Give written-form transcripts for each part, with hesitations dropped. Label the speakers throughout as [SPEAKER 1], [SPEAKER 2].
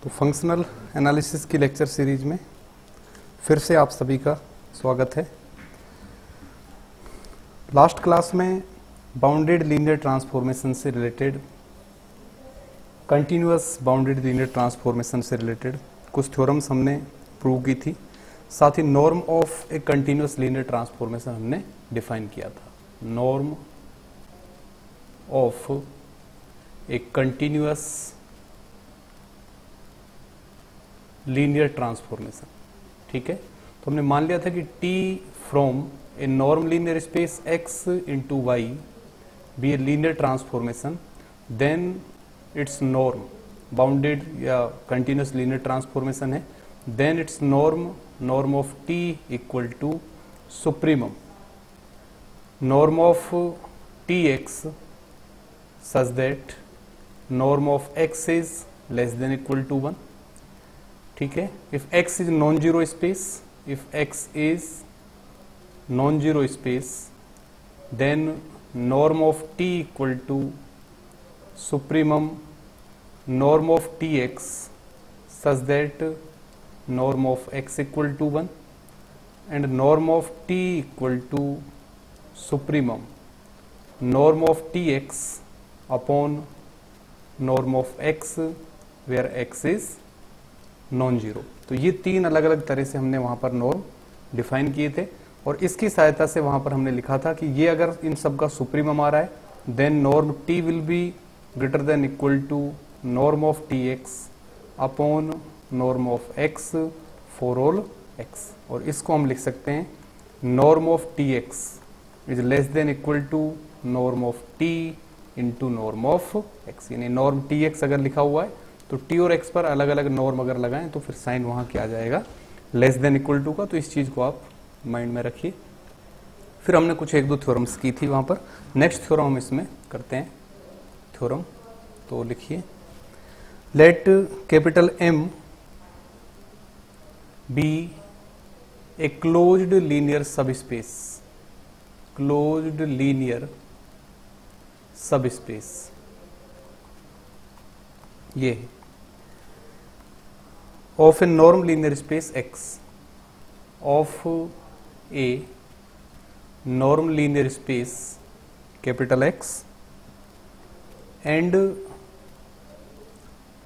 [SPEAKER 1] तो functional analysis की lecture series में फिर से आप सभी का स्वागत है। लास्ट क्लास में बाउंडेड लीनियर ट्रांसफॉर्मेशन से related, continuous bounded linear transformation से रिलेटेड कुछ थ्योरम्स हमने प्रूव की थी। साथ ही norm of a continuous linear transformation हमने डिफाइन किया था। Norm of a continuous linear transformation, ठीक है। तो हमने मान लिया था कि T from a norm linear space X into Y B A linear transformation, then its norm bounded या कंटिन्यूअस लीनियर ट्रांसफॉर्मेशन है, then its norm of T equal to supremum norm of Tx such that norm of X is less than equal to 1, ठीक है। If X is non zero space, if X is non zero space, then norm of T equal to supremum norm of Tx such that norm of X equal to 1 and norm of T equal to supremum norm of Tx upon norm of X where X is non zero. तो ये तीन अलग अलग तरह से हमने वहां पर नॉर्म डिफाइन किए थे और इसकी सहायता से वहां पर हमने लिखा था कि ये अगर इन सब का सुप्रीमम आ रहा है, then norm T will be greater than equal to norm of Tx upon norm of X for all X। और इसको हम लिख सकते हैं norm of Tx is less than equal to norm of T into norm of X। यानी norm Tx अगर लिखा हुआ है तो T और X पर अलग अलग नॉर्म अगर लगाएं तो फिर साइन वहां क्या आ जाएगा, लेस देन इक्वल टू का। तो इस चीज को आप माइंड में रखिए। फिर हमने कुछ एक दो थ्योरम्स की थी वहां पर। नेक्स्ट थ्योरम हम इसमें करते हैं। थ्योरम तो लिखिए, let capital M be a closed linear subspace, closed linear subspace ये है of a norm linear space X, of a norm linear space capital X and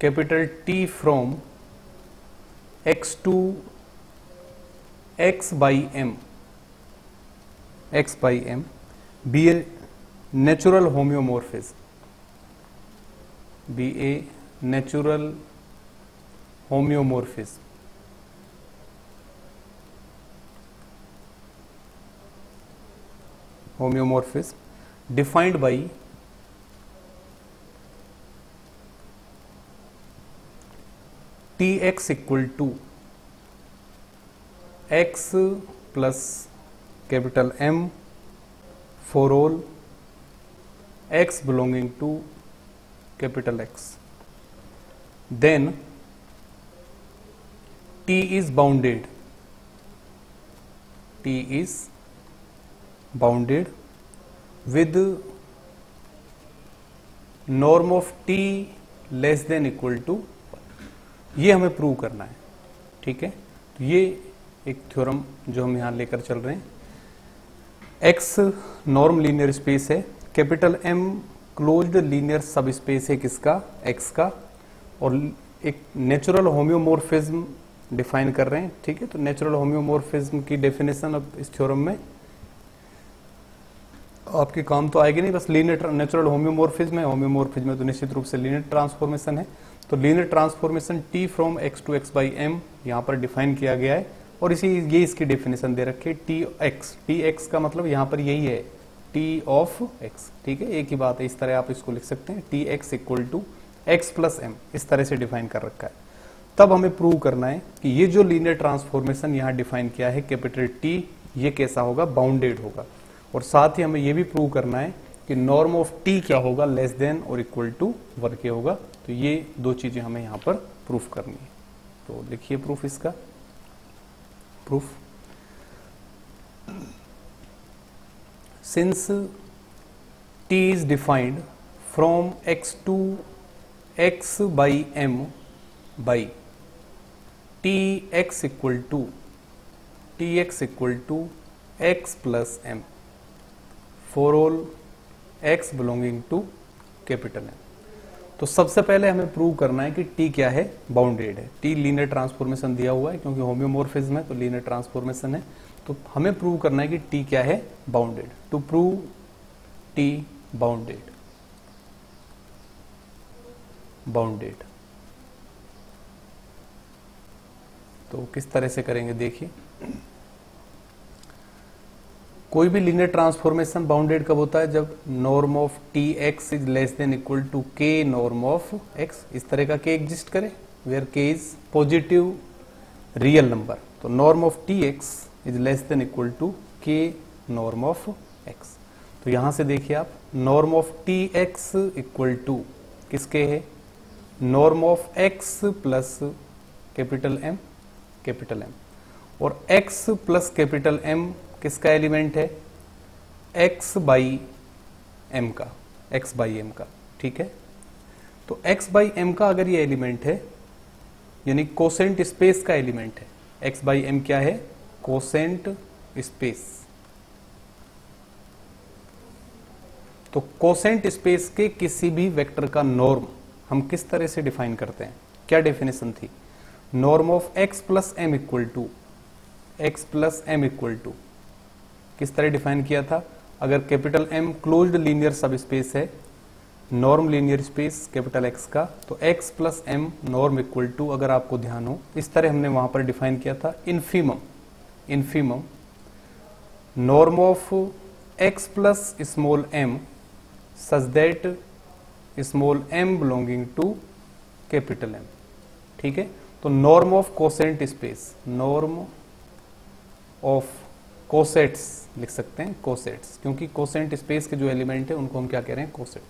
[SPEAKER 1] capital T from X to X by M, X by M be a natural homeomorphism, be a natural homeomorphism. Homeomorphism defined by Tx equal to X plus capital M for all X belonging to capital X, then T is bounded, T is bounded with norm of T less than equal to 1। ये हमें prove करना है, ठीक है। तो ये एक theorem जो हम यहां लेकर चल रहे हैं। X नॉर्म लीनियर स्पेस है, capital M closed linear subspace है किसका, X का, और एक नेचुरल होम्योमॉर्फिज्म डिफाइन कर रहे हैं, ठीक है। तो नेचुरल होम्योमॉर्फिज्म की डेफिनेशन अब इस थ्योरम में आपके काम तो आएगी नहीं, बस लीनियर नेचुरल होम्योमॉर्फिज्म है। होम्योमॉर्फिज्म में तो निश्चित रूप से लीनियर ट्रांसफॉर्मेशन है। तो linear transformation T from X to X by M यहाँ पर डिफाइन किया गया है और ये इसकी डेफिनेशन दे रखी है Tx का मतलब यहाँ पर यही है T ऑफ X, ठीक है। एक ही बात है, इस तरह आप इसको लिख सकते हैं Tx equal to X plus M, इस तरह से डिफाइन कर रखा है। तब हमें प्रूव करना है कि ये जो लीनियर ट्रांसफॉर्मेशन यहाँ डिफाइन किया है कैपिटल T, ये कैसा होगा, बाउंडेड होगा। और साथ ही हमें ये भी प्रूव करना है कि नॉर्म ऑफ T क्या होगा, लेस देन और इक्वल टू 1 के होगा। तो ये दो चीजें हमें यहाँ पर प्रूफ करनी है। तो लिखिए प्रूफ इसका, proof since t is defined from x to x by m by T x equal to x plus M for all x belonging to capital M. तो सबसे पहले हमें प्रूव करना है कि टी क्या है, बाउंडेड है। टी लीनियर ट्रांसफॉर्मेशन दिया हुआ है क्योंकि होम्योमॉर्फिज्म है तो लीनियर ट्रांसफॉर्मेशन है। तो हमें प्रूव करना है कि टी क्या है, bounded. To prove T bounded तो किस तरह से करेंगे देखिए। कोई भी लीनियर ट्रांसफॉर्मेशन बाउंडेड कब होता है, जब norm of T x is less than equal to k norm of x. इस तरह का के एग्जिस्ट करे where k is positive real number. तो norm of T x is less than equal to k norm of x. तो यहां से देखिए आप, norm of T x equal to किसके है, norm of x plus capital M और x plus capital M किसका एलिमेंट है, x बाई एम का, ठीक है। तो x बाई एम का अगर ये एलिमेंट है यानी कोसेंट स्पेस का एलिमेंट है, x बाई एम क्या है, कोसेंट स्पेस। तो कोसेंट स्पेस के किसी भी वेक्टर का नॉर्म हम किस तरह से डिफाइन करते हैं, क्या डेफिनेशन थी, norm of x plus M equal to किस तरह डिफाइन किया था, अगर capital M closed linear subspace है, norm linear space capital X का, तो x plus M norm equal to, अगर आपको ध्यान हो इस तरह हमने वहां पर डिफाइन किया था, infimum norm of x plus small m such that small m belonging to capital M, ठीक है। तो norm of quotient space, norm of cosets लिख सकते हैं, कोसेट्स, क्योंकि कोसेंट स्पेस के जो एलिमेंट है उनको हम क्या कह रहे हैं, कोसेट।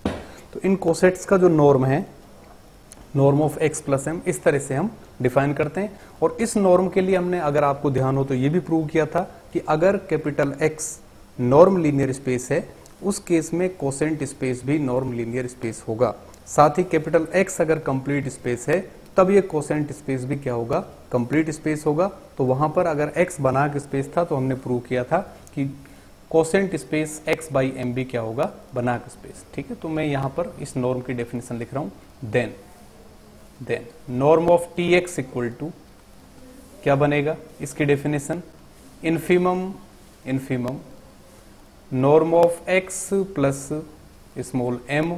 [SPEAKER 1] तो इन कोसेट्स का जो नॉर्म है, norm of x plus M, इस तरह से हम डिफाइन करते हैं। और इस नॉर्म के लिए हमने, अगर आपको ध्यान हो तो ये भी प्रूव किया था कि अगर capital X norm linear space है, उस केस में कोसेंट स्पेस भी नॉर्म लीनियर स्पेस होगा। साथ ही कैपिटल X अगर कंप्लीट स्पेस है तब ये कोसेंट स्पेस भी क्या होगा, कंप्लीट स्पेस होगा। तो वहां पर अगर x बनाक स्पेस था तो हमने प्रूव किया था कि quotient space x by M भी क्या होगा, बनाक स्पेस, ठीक है। तो मैं यहां पर इस नॉर्म की डेफिनेशन लिख रहा हूं, then norm of T x equal to क्या बनेगा, इसकी definition infimum norm of x plus small m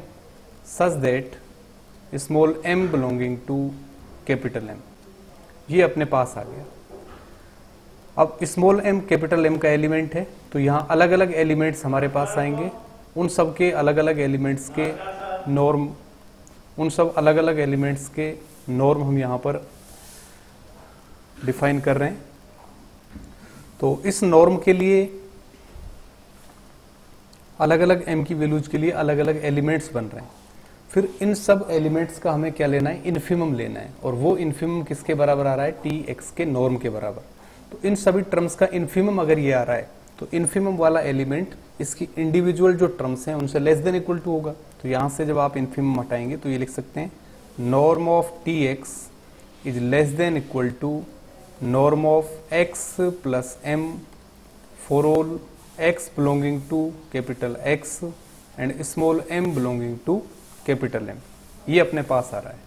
[SPEAKER 1] such that small m belonging to capital M। ये अपने पास आ गया। अब स्मॉल m कैपिटल M का एलिमेंट है, तो यहाँ अलग अलग एलिमेंट्स हमारे पास आएंगे, उन सब के अलग अलग एलिमेंट्स के नॉर्म, हम यहाँ पर डिफाइन कर रहे हैं। तो इस नॉर्म के लिए अलग अलग m की वैल्यूज के लिए अलग अलग एलिमेंट्स बन रहे हैं। फिर इन सब एलिमेंट्स का हमें क्या लेना है, इनफीमम लेना है, और वो इनफीमम किसके बराबर आ रहा है, टी एक्स के नॉर्म के बराबर। तो इन सभी टर्म्स का इनफीमम अगर ये आ रहा है तो इनफीमम वाला एलिमेंट इसकी इंडिविजुअल जो टर्म्स हैं उनसे लेस देन इक्वल टू होगा। तो यहां से जब आप इनफीमम हटाएंगे तो ये लिख सकते हैं, norm of T x is less than equal to norm of x plus M for all x belonging to capital X and small m belonging to capital M. ये अपने पास आ रहा है।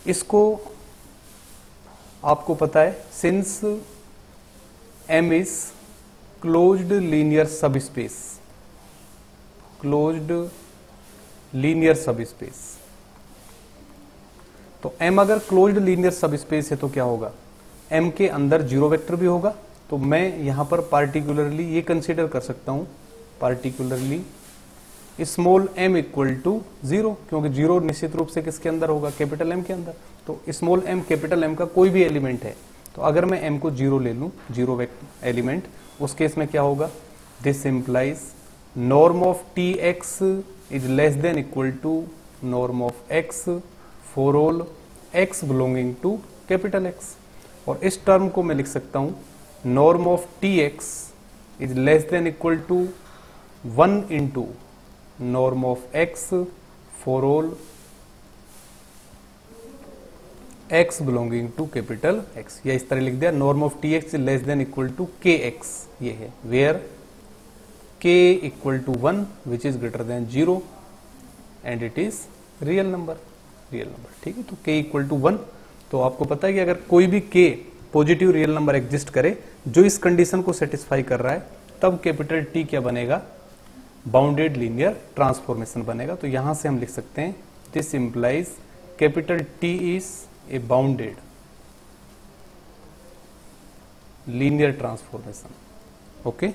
[SPEAKER 1] इसको आपको पता है, since M is closed linear subspace, तो m अगर क्लोज्ड लीनियर सब स्पेस है तो क्या होगा, m के अंदर जीरो वेक्टर भी होगा। तो मैं यहां पर पार्टिकुलरली ये कंसीडर कर सकता हूं, particularly small m equal to 0, क्योंकि जीरो निश्चित रूप से किसके अंदर होगा, कैपिटल M के अंदर। तो स्मॉल m कैपिटल M का कोई भी एलिमेंट है, तो अगर मैं m को 0 ले लूं, जीरो एलिमेंट, उस केस में क्या होगा, this implies norm of T x is less than equal to norm of x for all x belonging to capital X। और इस टर्म को मैं लिख सकता हूं, norm of T x is less than equal to 1 into norm of x for all x belonging to capital x, या इस तरह लिख दिया norm of T x less than equal to k x, ये है where k equal to 1 which is greater than 0 and it is real number, ठीक है। तो k इक्वल टू 1, तो आपको पता है कि अगर कोई भी k positive real number exist करे जो इस कंडीशन को सेटिस्फाई कर रहा है, तब कैपिटल T क्या बनेगा, बाउंडेड लीनियर ट्रांसफॉर्मेशन बनेगा। तो यहां से हम लिख सकते हैं this implies capital T is a bounded linear transformation. Okay,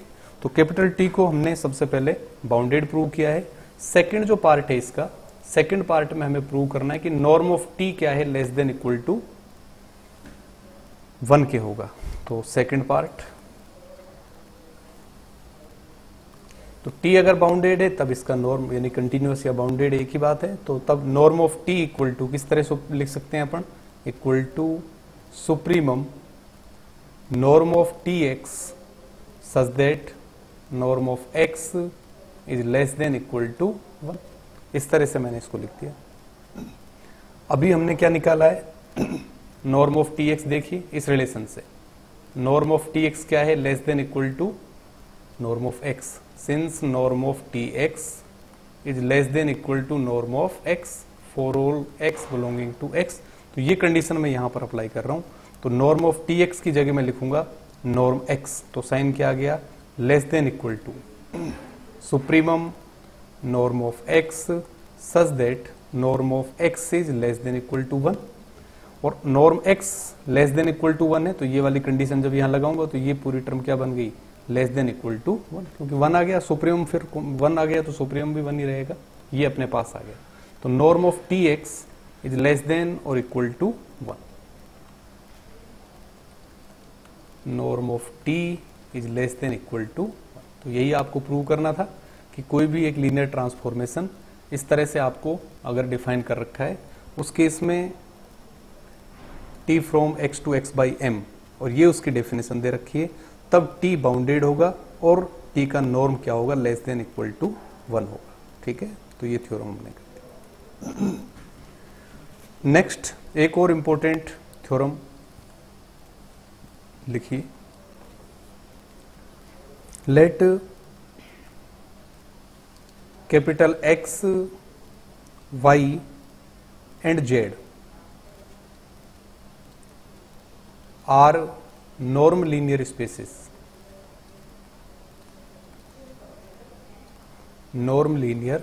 [SPEAKER 1] तो कैपिटल T को हमने सबसे पहले बाउंडेड प्रूव किया है। सेकंड जो पार्ट है इसका, सेकंड पार्ट में हमें प्रूव करना है कि नॉर्म ऑफ T क्या है, लेस देन इक्वल टू 1 के होगा। तो सेकंड पार्ट, तो T अगर बाउंडेड है तब इसका नॉर्म यानी कंटिन्यूअस या बाउंडेड एक ही बात है, तो तब norm of T equal to किस तरह से लिख सकते हैं अपन, equal to supremum norm of Tx such that norm of x is less than equal to 1। इस तरह से मैंने इसको लिख दिया। अभी हमने क्या निकाला है, नॉर्म ऑफ Tx, देखिए इस रिलेशन से नॉर्म ऑफ Tx क्या है, less than equal to norm of x, since norm of Tx is less than equal to norm of x for all x belonging to x। तो ये condition मैं यहां पर अप्लाई कर रहा हूं। तो नॉर्म ऑफ Tx की जगह मैं लिखूंगा नॉर्म x, तो साइन क्या आ गया, less than equal to supremum norm of x such that norm of x is less than equal to 1। और norm x less than equal to 1 है, तो ये वाली कंडीशन जब यहां लगाऊंगा तो ये पूरी टर्म क्या बन गई, लेस देन इक्वल टू 1, क्योंकि 1 आ गया सुप्रीमम, फिर 1 आ गया तो सुप्रीमम भी 1 ही रहेगा, ये अपने पास आ गया। तो norm of Tx is less than और equal to 1, norm of T is less than equal to 1। तो यही आपको प्रूव करना था कि कोई भी एक लीनियर ट्रांसफॉर्मेशन इस तरह से आपको अगर डिफाइन कर रखा है, उस केस में T from x to x by m, और ये उसकी डेफिनेशन दे रखी है, तब T बाउंडेड होगा और T का नॉर्म क्या होगा, लेस देन इक्वल टू 1 होगा। ठीक है, तो ये थ्योरम हमने कर दिया। नेक्स्ट एक और इंपॉर्टेंट थ्योरम लिखिए, let capital X, Y and Z are norm linear spaces, norm linear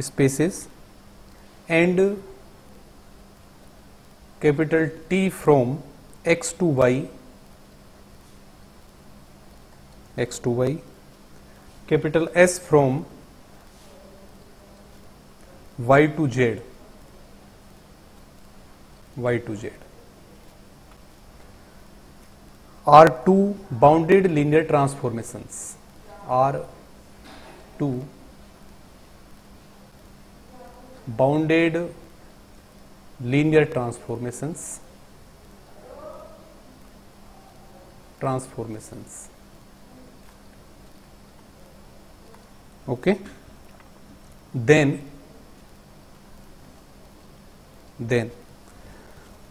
[SPEAKER 1] spaces and capital T from x to y, capital S from y to z, are two bounded linear transformations, are two bounded linear transformations, okay, then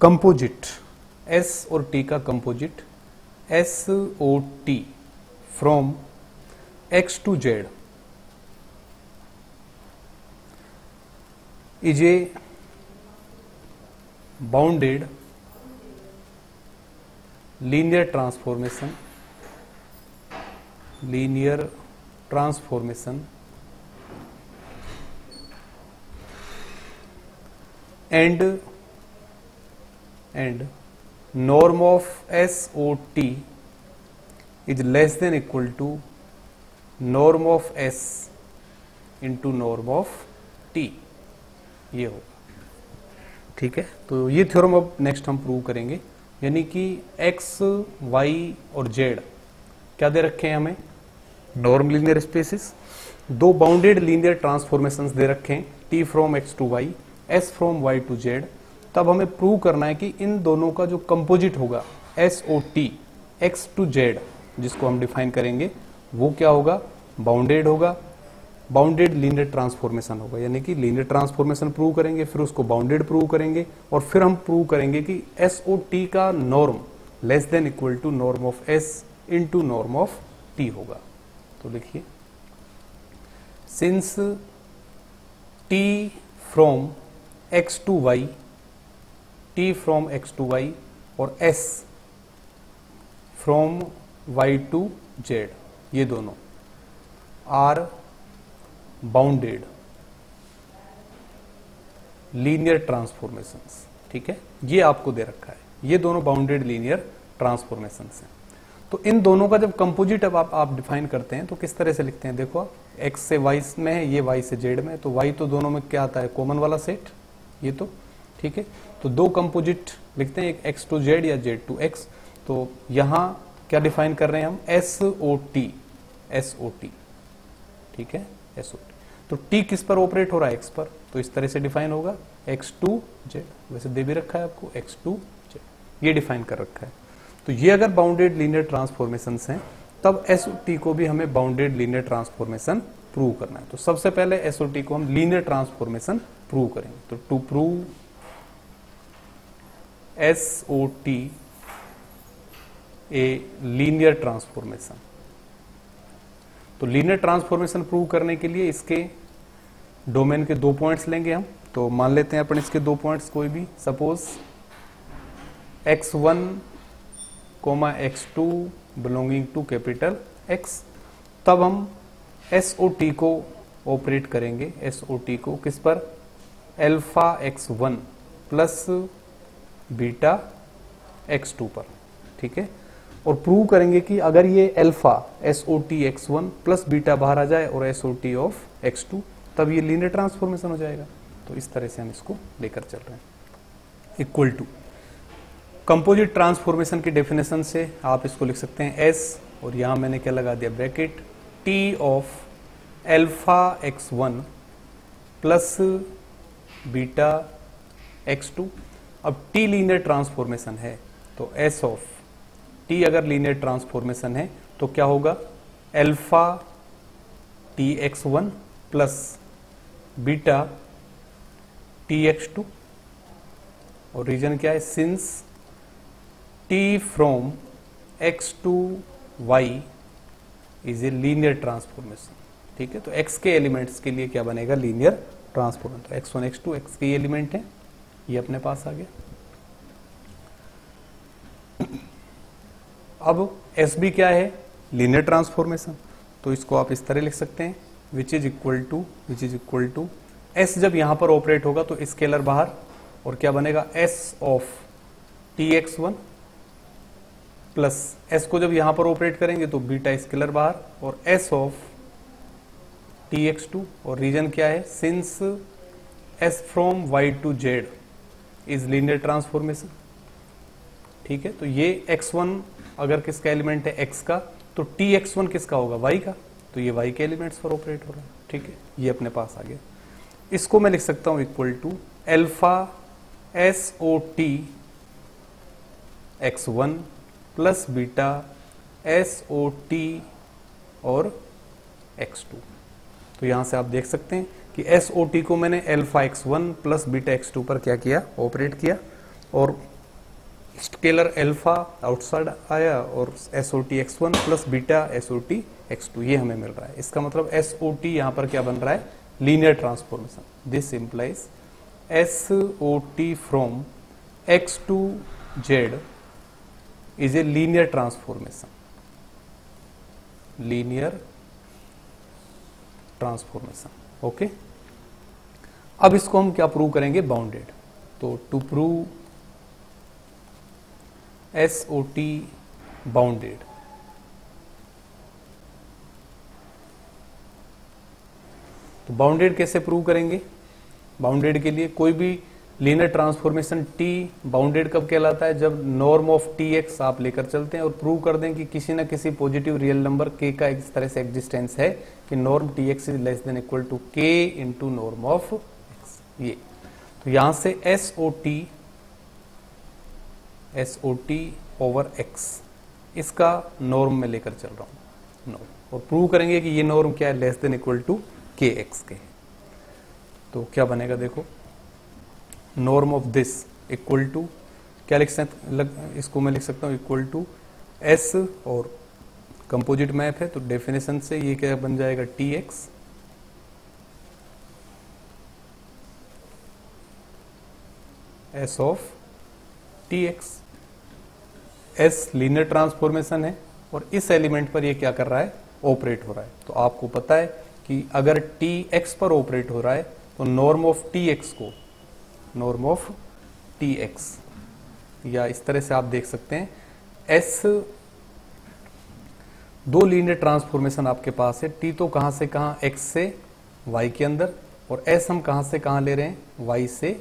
[SPEAKER 1] composite S और T का composite SOT from x to z is a bounded linear transformation and norm of SOT is less than equal to norm of S into norm of T, ये होगा। ठीक है, तो ये theorem अब next हम प्रूव करेंगे, यानी कि x, y और z क्या दे रखे हैं हमें, नॉर्म लीनियर स्पेसिस, दो बाउंडेड लीनियर ट्रांसफॉर्मेशंस दे रखे हैं, t from x to y, s from y to z। तब हमें प्रूव करना है कि इन दोनों का जो कंपोजिट होगा SOT x टू z, जिसको हम डिफाइन करेंगे, वो क्या होगा, बाउंडेड होगा, बाउंडेड लीनियर ट्रांसफॉर्मेशन होगा, यानी कि लीनियर ट्रांसफॉर्मेशन प्रूव करेंगे, फिर उसको बाउंडेड प्रूव करेंगे, और फिर हम प्रूव करेंगे कि SOT का norm less than equal to norm of S into norm of T होगा। तो लिखिए, since T from X to Y, T from X to Y और S from Y to Z, ये दोनों आर बाउंडेड लीनियर ट्रांसफॉर्मेशंस। ठीक है, ये आपको दे रखा है, ये दोनों बाउंडेड लीनियर ट्रांसफॉर्मेशंस हैं। तो इन दोनों का जब कंपोजिट अब आप डिफाइन करते हैं तो किस तरह से लिखते हैं, देखो x से y में है, ये y से z में है, तो y तो दोनों में क्या आता है, कॉमन वाला सेट, ये तो ठीक है। तो दो कंपोजिट लिखते हैं, एक x टू z या z टू x। तो यहां क्या डिफाइन कर रहे हैं हम, SOT, ठीक है, SOT। तो t किस पर ऑपरेट हो रहा है, x पर, तो इस तरह से डिफाइन होगा x टू z, वैसे दे भी रखा है आपको x टू z, ये डिफाइन कर रखा है। तो ये अगर बाउंडेड लीनियर ट्रांसफॉर्मेशंस हैं, तब SOT को भी हमें बाउंडेड लीनियर ट्रांसफॉर्मेशन प्रूव करना है। तो सबसे पहले SOT को हम लीनियर ट्रांसफॉर्मेशन प्रूव करेंगे। तो to prove SOT a linear transformation, तो लीनियर ट्रांसफॉर्मेशन प्रूव करने के लिए इसके डोमेन के 2 पॉइंट्स लेंगे हम। तो मान लेते हैं अपन इसके 2 पॉइंट्स कोई भी, suppose x1, x2 belonging to capital X। तब हम SOT को ऑपरेट करेंगे, SOT को किस पर, alpha x1 plus beta x2 पर, ठीक है। और प्रूव करेंगे कि अगर ये alpha SOT x1 plus beta बाहर आ जाए और SOT ऑफ x2, तब ये लीनियर ट्रांसफॉर्मेशन हो जाएगा। तो इस तरह से हम इसको लेकर चल रहे हैं। इक्वल टू कंपोजिट ट्रांसफॉर्मेशन की डेफिनेशन से आप इसको लिख सकते हैं S, और यहां मैंने क्या लगा दिया, bracket, T of alpha x1 plus beta x2। अब T लीनियर ट्रांसफॉर्मेशन है, तो S ऑफ T अगर लीनियर ट्रांसफॉर्मेशन है तो क्या होगा, alpha TX1 plus beta TX2। और रीजन क्या है, since T from X to Y is a linear transformation, ठीक है। तो X के एलिमेंट्स के लिए क्या बनेगा, लीनियर ट्रांसफॉर्मेशन। तो X1 X2 X के एलिमेंट है, ये अपने पास आ गया। अब SB क्या है, लीनियर ट्रांसफॉर्मेशन। तो इसको आप इस तरह लिख सकते हैं, which is equal to S जब यहां पर ऑपरेट होगा तो स्केलर बाहर, और क्या बनेगा, S of TX1 plus S को जब यहां पर ऑपरेट करेंगे तो बीटा स्केलर बाहर, और S ऑफ TX2। और रीजन क्या है, since S from Y to Z is linear transformation, ठीक है। तो ये x1 अगर किसका एलिमेंट है, x का, तो TX1 किसका होगा, y का, तो ये y के एलिमेंट्स पर ऑपरेट हो रहा है, ठीक है। ये अपने पास आ गया। इसको मैं लिख सकता हूं equal to alpha SOT x1 plus beta SOT और x2। तो यहां से आप देख सकते हैं कि SOT को मैंने alpha x1 plus beta x2 पर क्या किया, ऑपरेट किया, और स्केलर अल्फा आउटसाइड आया, और SOT x1 plus beta SOT x2 ये हमें मिल रहा है। इसका मतलब SOT यहां पर क्या बन रहा है, linear transformation. This implies SOT from X to Z is a linear transformation, okay. अब इसको हम क्या प्रूव करेंगे, बाउंडेड। तो टू प्रूव SOT बाउंडेड, तो बाउंडेड कैसे प्रूव करेंगे, बाउंडेड के लिए कोई भी लीनियर ट्रांसफॉर्मेशन T बाउंडेड कब कहलाता है, जब नॉर्म ऑफ TX आप लेकर चलते हैं और प्रूव कर दें कि किसी ना किसी पॉजिटिव रियल नंबर K का इस तरह से एग्जिस्टेंस है कि norm TX is less than equal to K into norm of X। ये तो यहां से SOT ओवर X इसका नॉर्म में लेकर चल रहा हूं, नॉर्म, और प्रूव करेंगे कि ये नॉर्म क्या है, less than equal to k x के। तो क्या बनेगा देखो, norm of this equal to क्या लिख सकते, इसको मैं लिख सकता हूँ इक्वल टू एस, और कंपोजिट मैप है तो डेफिनेशन से ये क्या बन जाएगा, T x S of T x. S linear transformation है और इस एलिमेंट पर ये क्या कर रहा है, ऑपरेट हो रहा है। तो आपको पता है कि अगर टी एक्स पर ऑपरेट हो रहा है तो नॉर्म ऑफ टी एक्स को, नॉर्म ऑफ टी एक्स, या इस तरह से आप देख सकते हैं, एस दो लीनियर ट्रांसफॉर्मेशन आपके पास है, टी तो कहां से कहां, एक्स से वाई के अंदर, और एस हम कहां से कहां ले रहे हैं, वाई से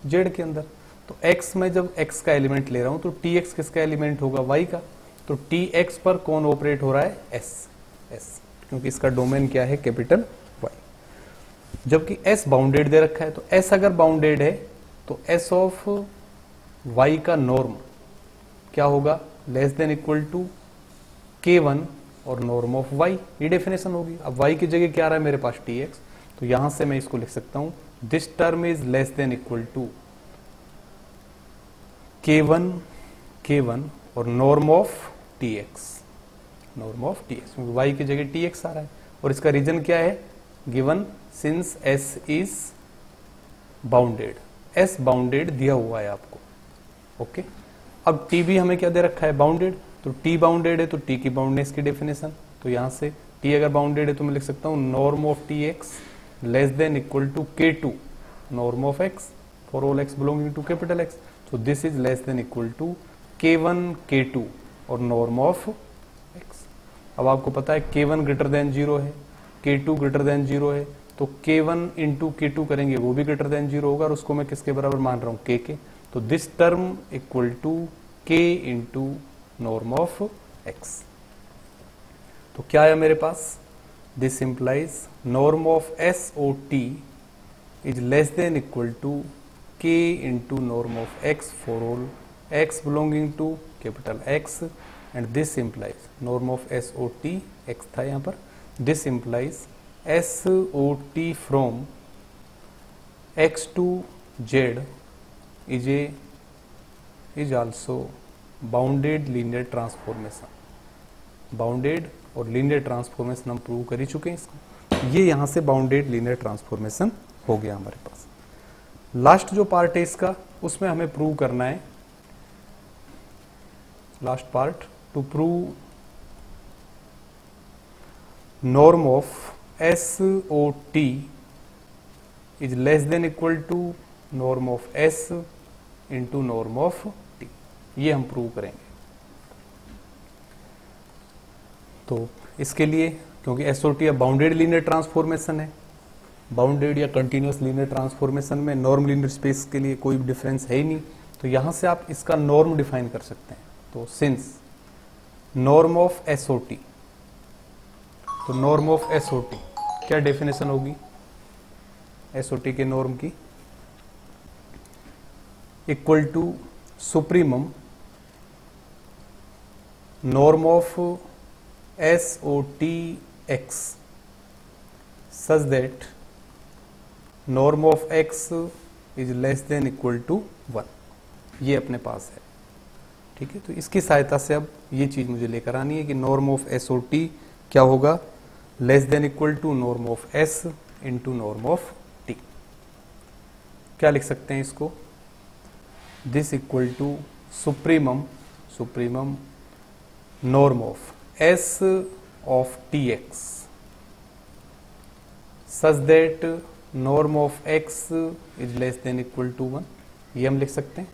[SPEAKER 1] जेड के अंदर। तो x में जब x का एलिमेंट ले रहा हूं तो tx किसका एलिमेंट होगा, y का। तो tx पर कौन ऑपरेट हो रहा है, s, क्योंकि इसका डोमेन क्या है, कैपिटल y। जबकि s बाउंडेड दे रखा है, तो s अगर बाउंडेड है तो s ऑफ y का नॉर्म क्या होगा, less than equal to k1 और नॉर्म ऑफ y, ये डेफिनेशन होगी। अब y की जगह क्या आ रहा है मेरे पास, tx, तो यहां से मैं इसको लिख सकता हूं, this term is less than equal to k1 और norm of tx, norm of tx, y की जगह tx आ रहा है। और इसका रीजन क्या है, given since s is bounded, s bounded दिया हुआ है आपको, ओके। अब t भी हमें क्या दे रखा है, बाउंडेड, तो t बाउंडेड है तो t की बाउंडनेस की डेफिनेशन, तो यहां से t अगर बाउंडेड है तो मैं लिख सकता हूं norm of tx less than equal to k2 norm of x for all x belonging to capital X। So this is less than equal to k1 k2 और नॉर्म ऑफ x। अब आपको पता है k1 ग्रेटर देन 0 है, k2 greater than 0 है, तो k1 into k2 करेंगे वो भी ग्रेटर देन 0 होगा, और उसको मैं किसके बराबर मान रहा हूं, k के। तो this term equal to k into norm of x। तो क्या है मेरे पास, this implies norm of s o t is less than equal to k into norm of x for all x belonging to capital X, and this implies norm of SOT x था यहाँ पर, this implies SOT from x to z is also bounded linear transformation। Bounded और linear transformation हम prove कर ही चुके हैं इसको, ये यहां से बाउंडेड लीनियर ट्रांसफॉर्मेशन हो गया हमारे पास। लास्ट जो पार्ट है इसका, उसमें हमें प्रूव करना है, last part to prove norm of SOT is less than equal to norm of S into norm of T, ये हम प्रूव करेंगे। तो इसके लिए, क्योंकि SOT या बाउंडेड लीनियर ट्रांसफॉर्मेशन है, बाउंडेड या कंटिन्यूअस लीनियर ट्रांसफॉर्मेशन में नॉर्म लीनियर स्पेस के लिए कोई डिफरेंस है ही नहीं, तो यहां से आप इसका नॉर्म डिफाइन कर सकते हैं। तो सिंस नॉर्म ऑफ SOT, तो नॉर्म ऑफ SOT क्या डेफिनेशन होगी, SOT के नॉर्म की, equal to supremum norm of SOT x such that norm of x is less than equal to 1, ये अपने पास है, ठीक है। तो इसकी सहायता से अब ये चीज मुझे लेकर आनी है कि नॉर्म ऑफ SOT क्या होगा, less than equal to norm of S into norm of T। क्या लिख सकते हैं इसको, this equal to supremum norm of S of Tx such that norm of x is less than equal to 1, ये हम लिख सकते हैं।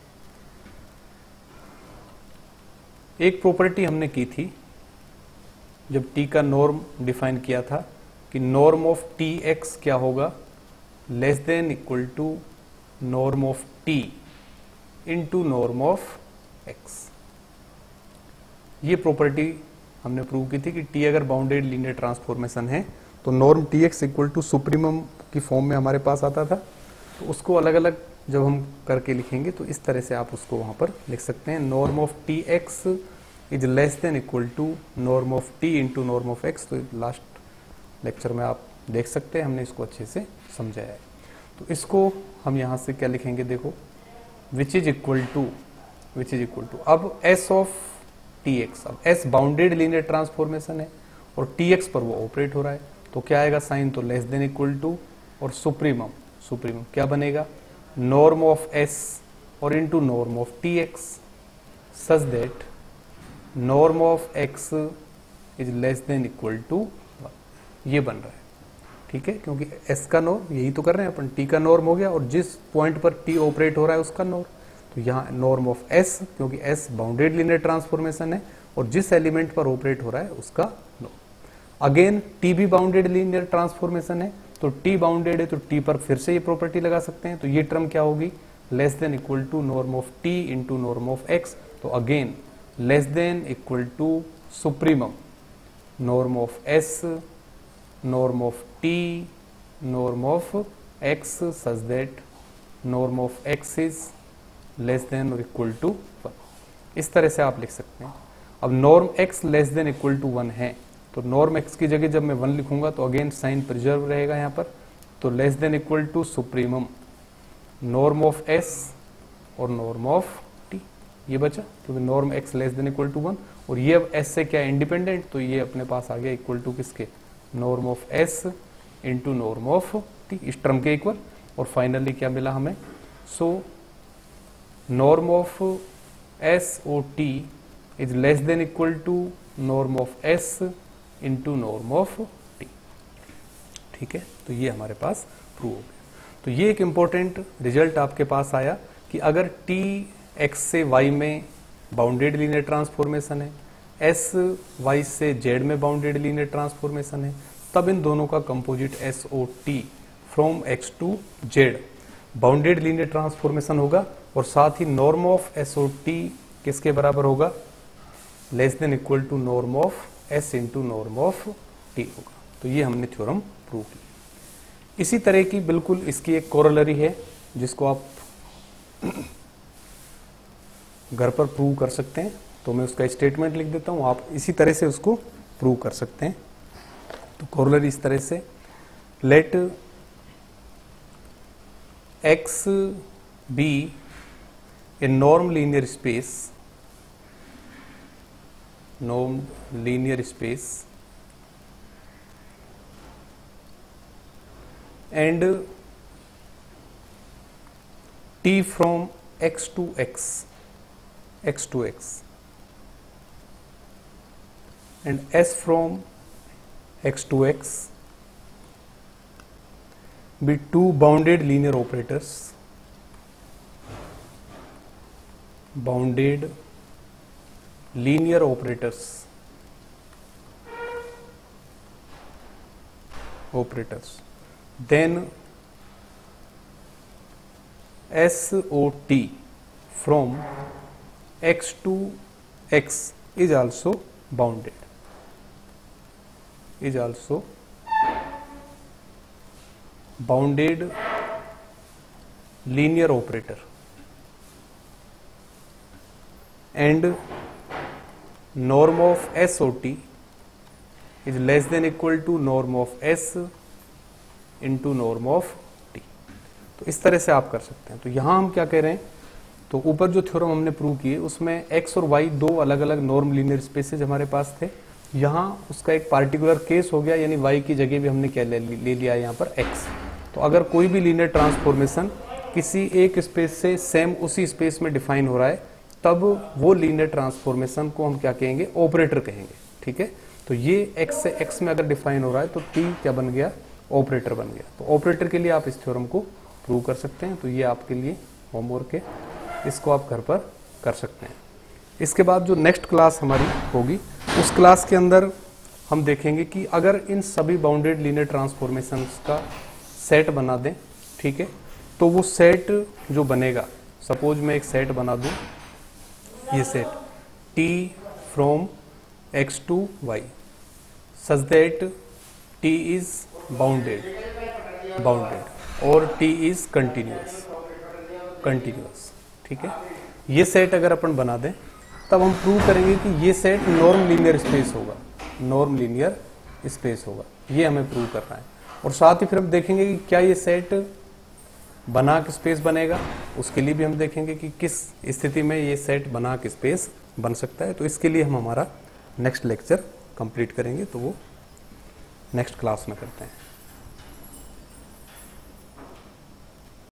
[SPEAKER 1] एक प्रॉपर्टी हमने की थी जब t का नॉर्म डिफाइन किया था कि नॉर्म ऑफ Tx क्या होगा, less than equal to norm of T into norm of x। ये प्रॉपर्टी हमने प्रूव की थी कि t अगर बाउंडेड लीनियर ट्रांसफॉर्मेशन है तो norm Tx equal to supremum की फॉर्म में हमारे पास आता था। तो उसको अलग अलग जब हम करके लिखेंगे तो इस तरह से आप उसको वहां पर लिख सकते हैं, norm of Tx is less than equal to norm of T into norm of x। तो लास्ट लेक्चर में आप देख सकते हैं, हमने इसको अच्छे से समझाया है। तो इसको हम यहाँ से क्या लिखेंगे, देखो विच इज इक्वल टू अब एस ऑफ टी एक्स, अब एस बाउंडेड लीनियर ट्रांसफॉर्मेशन है और टी एक्स पर वो ऑपरेट हो रहा है, तो क्या आएगा साइन, तो लेस देन इक्वल टू और सुप्रीमम क्या बनेगा, नॉर्म ऑफ एस और into norm of T x such that norm of x is less than equal to, ये बन रहा है। ठीक है, क्योंकि एस का नॉर्म यही तो कर रहे हैं अपन, टी का नॉर्म हो गया और जिस पॉइंट पर टी ऑपरेट हो रहा है उसका नॉर्म, तो यहाँ नॉर्म ऑफ एस, क्योंकि एस बाउंडेड लीनियर ट्रांसफॉर्मेशन है और जिस एलिमेंट पर ऑपरेट हो रहा है उसका नॉर्म। अगेन टी भी बाउंडेड लीनियर ट्रांसफॉर्मेशन है, तो टी बाउंडेड है तो टी पर फिर से ये प्रॉपर्टी लगा सकते हैं, तो ये टर्म क्या होगी, less than equal to norm of T into norm of x, तो again less than equal to supremum norm of S norm of T norm of X such that norm of x is less than और equal to 1। इस तरह से आप लिख सकते हैं। अब norm x less than equal to 1 है, तो नॉर्म एक्स की जगह जब मैं 1 लिखूंगा तो अगेन साइन प्रिजर्व रहेगा यहाँ पर, तो less than equal to supremum norm of S और नॉर्म ऑफ टी, ये बचा, क्योंकि norm x less than equal to 1 और ये अब एस से क्या इंडिपेंडेंट, तो ये अपने पास आ गया इक्वल टू किसके, norm of S into norm of T, इस टर्म के इक्वल। और फाइनली क्या मिला हमें, so norm of S o T is less than equal to norm of S into norm of T. ठीक है, तो ये हमारे पास प्रूव हो गया। तो ये एक इंपॉर्टेंट रिजल्ट आपके पास आया कि अगर टी एक्स से वाई में बाउंडेड लीनियर ट्रांसफॉर्मेशन है, एस वाई से जेड में बाउंडेड लीनियर ट्रांसफॉर्मेशन है, तब इन दोनों का composite S o T from X to Z bounded linear transformation होगा और साथ ही norm of S o T किसके बराबर होगा, less than equal to norm of S into norm of T होगा। तो ये हमने थ्योरम प्रूव की। इसी तरह की बिल्कुल इसकी एक कोरोलरी है जिसको आप घर पर प्रूव कर सकते हैं, तो मैं उसका स्टेटमेंट लिख देता हूं, आप इसी तरह से उसको प्रूव कर सकते हैं। तो कोरोलरी इस तरह से, let x be a norm linear space and t from x to x and s from x to x be two bounded linear operators, then SOT from x to x is also bounded, linear operator, and norm of SOT is less than equal to norm of S into norm of T. तो इस तरह से आप कर सकते हैं। तो यहां हम क्या कह रहे हैं, तो ऊपर जो थ्योरम हमने प्रूव किए उसमें एक्स और वाई दो अलग अलग नॉर्म लीनियर स्पेसेस हमारे पास थे, यहां उसका एक पार्टिकुलर केस हो गया, यानी वाई की जगह भी हमने क्या ले लिया यहाँ पर एक्स। तो अगर कोई भी लीनियर ट्रांसफॉर्मेशन किसी एक स्पेस से सेम उसी स्पेस में डिफाइन हो रहा है, तब वो लीनियर ट्रांसफॉर्मेशन को हम क्या कहेंगे, ऑपरेटर कहेंगे। ठीक है, तो ये एक्स से एक्स में अगर डिफाइन हो रहा है तो टी क्या बन गया, ऑपरेटर बन गया। तो ऑपरेटर के लिए आप इस थ्योरम को प्रूव कर सकते हैं। तो ये आपके लिए होमवर्क है, इसको आप घर पर कर सकते हैं। इसके बाद जो नेक्स्ट क्लास हमारी होगी, उस क्लास के अंदर हम देखेंगे कि अगर इन सभी बाउंडेड लीनियर ट्रांसफॉर्मेशंस का सेट बना दें, ठीक है, तो वो सेट जो बनेगा, सपोज मैं एक सेट बना दूं, ये set T from x to y such that T is bounded और T इज कंटिन्यूअस। ठीक है, ये सेट अगर अपन बना दें तब हम प्रूव करेंगे कि ये सेट नॉर्म लीनियर स्पेस होगा, ये हमें प्रूव करना है। और साथ ही फिर हम देखेंगे कि क्या ये सेट बना के स्पेस बनेगा, उसके लिए भी हम देखेंगे कि किस स्थिति में ये सेट बना के स्पेस बन सकता है। तो इसके लिए हम हमारा नेक्स्ट लेक्चर कंप्लीट करेंगे, तो वो नेक्स्ट क्लास में करते हैं।